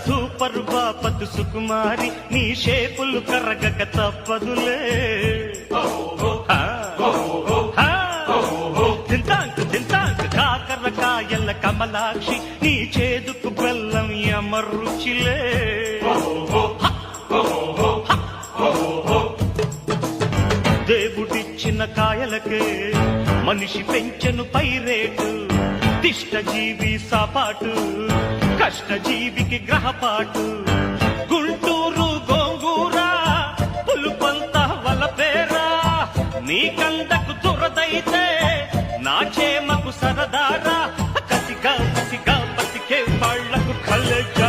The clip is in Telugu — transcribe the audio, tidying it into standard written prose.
సూపర్ బాపతు సుకుమారి నీ షేపులు కరగక తప్పదులే తింటాంకు తింటాంకు కాకరకాయల కమలాక్షి నీ చేదుకు బెల్లం యమరుచిలే దేవుడిచ్చిన కాయలకే మనిషి పెంచెను పై రేటు తిష్టజీవి సాపాటు కష్టజీవికి గ్రహపాటు గుంటూరు గోంగూర పులుపంత వలపేరా నీ కండకు దురదైతే నా చేమకు సరదారా కసిగా బతికే వాళ్లకు కలెజ